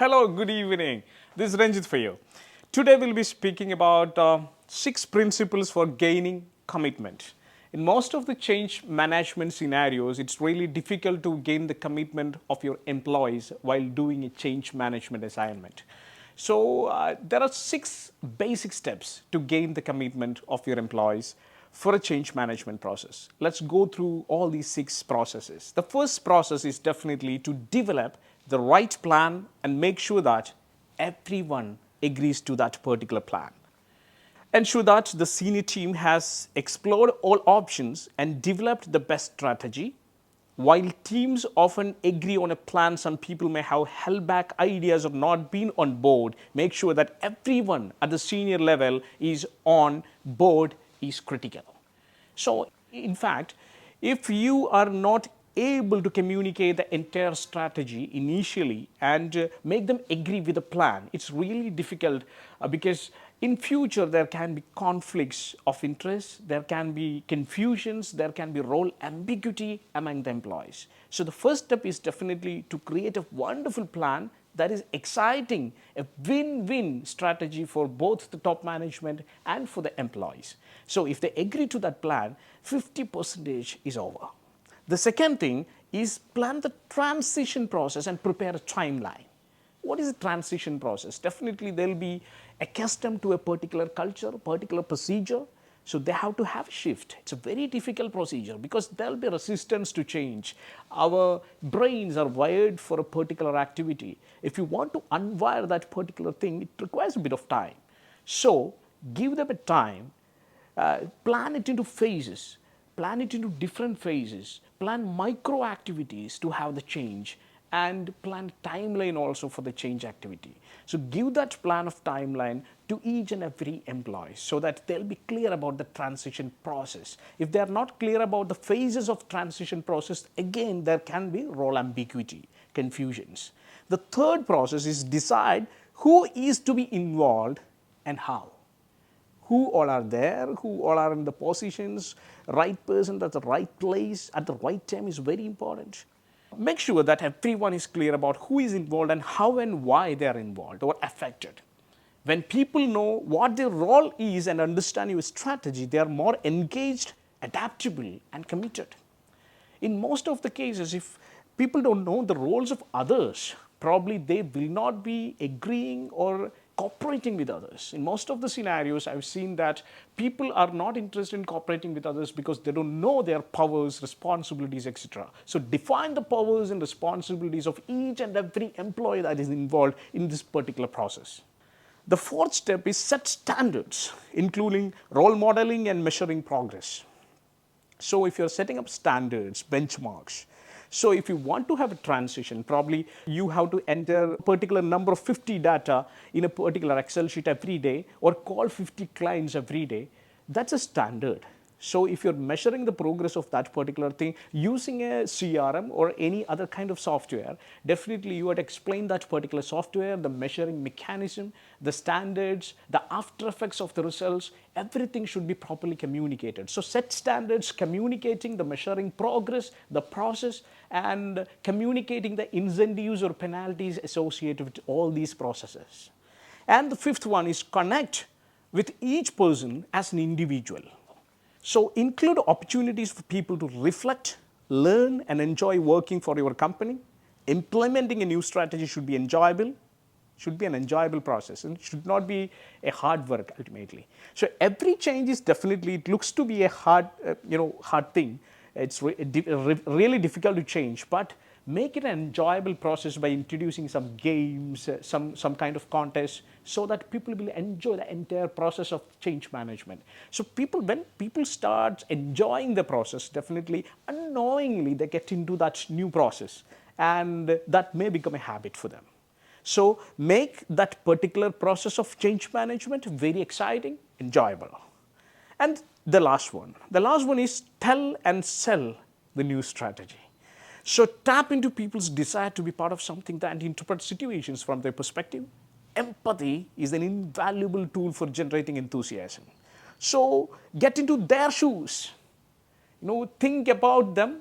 Hello, good evening. This is Ranjith for you. Today we'll be speaking about 6 principles for gaining commitment. In most of the change management scenarios, it's really difficult to gain the commitment of your employees while doing a change management assignment. So there are 6 basic steps to gain the commitment of your employees for a change management process. Let's go through all these 6 processes. The first process is definitely to develop the right plan and make sure that everyone agrees to that particular plan. Ensure that the senior team has explored all options and developed the best strategy. While teams often agree on a plan, some people may have held back ideas or not been on board. Make sure that everyone at the senior level is on board is critical. So, in fact, if you are not able to communicate the entire strategy initially and make them agree with the plan, it's really difficult because in future there can be conflicts of interest, there can be confusions, there can be role ambiguity among the employees. So the first step is definitely to create a wonderful plan that is exciting, a win-win strategy for both the top management and for the employees. So if they agree to that plan, 50% is over. The second thing is plan the transition process and prepare a timeline. What is a transition process? Definitely they'll be accustomed to a particular culture, particular procedure, so they have to have a shift. It's a very difficult procedure because there'll be resistance to change. Our brains are wired for a particular activity. If you want to unwire that particular thing, it requires a bit of time. So give them a time, plan it into phases, plan it into different phases, plan micro activities to have the change, and plan timeline also for the change activity. So give that plan of timeline to each and every employee so that they'll be clear about the transition process. If they're not clear about the phases of transition process, again there can be role ambiguity, confusions. The third process is decide who is to be involved and how. Who all are there, who all are in the positions, right person at the right place at the right time is very important. Make sure that everyone is clear about who is involved and how and why they are involved or affected. When people know what their role is and understand your strategy, they are more engaged, adaptable, and committed. In most of the cases, if people don't know the roles of others, probably they will not be agreeing or cooperating with others. In most of the scenarios, I've seen that people are not interested in cooperating with others because they don't know their powers, responsibilities, etc. So define the powers and responsibilities of each and every employee that is involved in this particular process. The fourth step is set standards, including role modeling and measuring progress. So if you're setting up standards, benchmarks, so if you want to have a transition, probably you have to enter a particular number of 50 data in a particular Excel sheet every day or call 50 clients every day. That's a standard. So if you're measuring the progress of that particular thing using a CRM or any other kind of software, definitely you would explain that particular software, the measuring mechanism, the standards, the after effects of the results, everything should be properly communicated. So set standards, communicating the measuring progress, the process, and communicating the incentives or penalties associated with all these processes. And the fifth one is connect with each person as an individual. So include opportunities for people to reflect, learn, and enjoy working for your company. Implementing a new strategy should be enjoyable, should be an enjoyable process, and it should not be a hard work ultimately. So every change is definitely, it looks to be a hard thing. It's really difficult to change, but make it an enjoyable process by introducing some games, some kind of contest, so that people will enjoy the entire process of change management. So when people start enjoying the process, definitely unknowingly they get into that new process, and that may become a habit for them. So make that particular process of change management very exciting, enjoyable. And the last one is tell and sell the new strategy. So tap into people's desire to be part of something and interpret situations from their perspective. Empathy is an invaluable tool for generating enthusiasm. So get into their shoes. Think about them,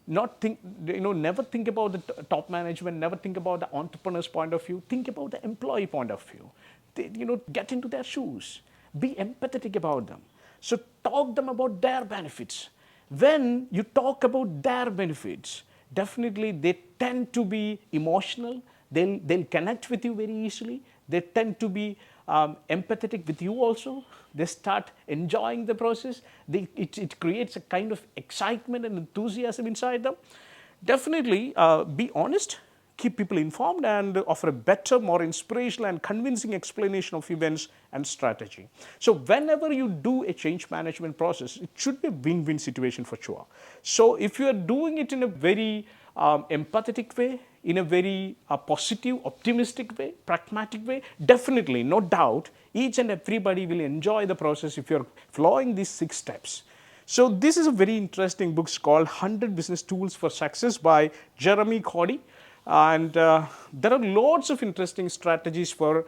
never think about the top management, never think about the entrepreneur's point of view, think about the employee point of view. Get into their shoes, be empathetic about them. So talk them about their benefits. When you talk about their benefits, definitely they tend to be emotional, they'll connect with you very easily, they tend to be empathetic with you also, they start enjoying the process, it creates a kind of excitement and enthusiasm inside them. Definitely be honest, keep people informed, and offer a better, more inspirational and convincing explanation of events and strategy. So whenever you do a change management process, it should be a win-win situation for sure. So if you are doing it in a very empathetic way, in a very positive, optimistic way, pragmatic way, definitely, no doubt, each and everybody will enjoy the process if you're following these 6 steps. So this is a very interesting book called 100 Business Tools for Success by Jeremy Cody. And there are lots of interesting strategies for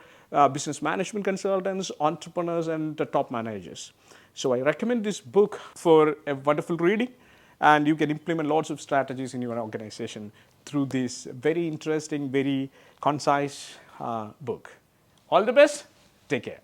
business management consultants, entrepreneurs, and top managers. So I recommend this book for a wonderful reading, and you can implement lots of strategies in your organization through this very interesting, very concise book. All the best. Take care.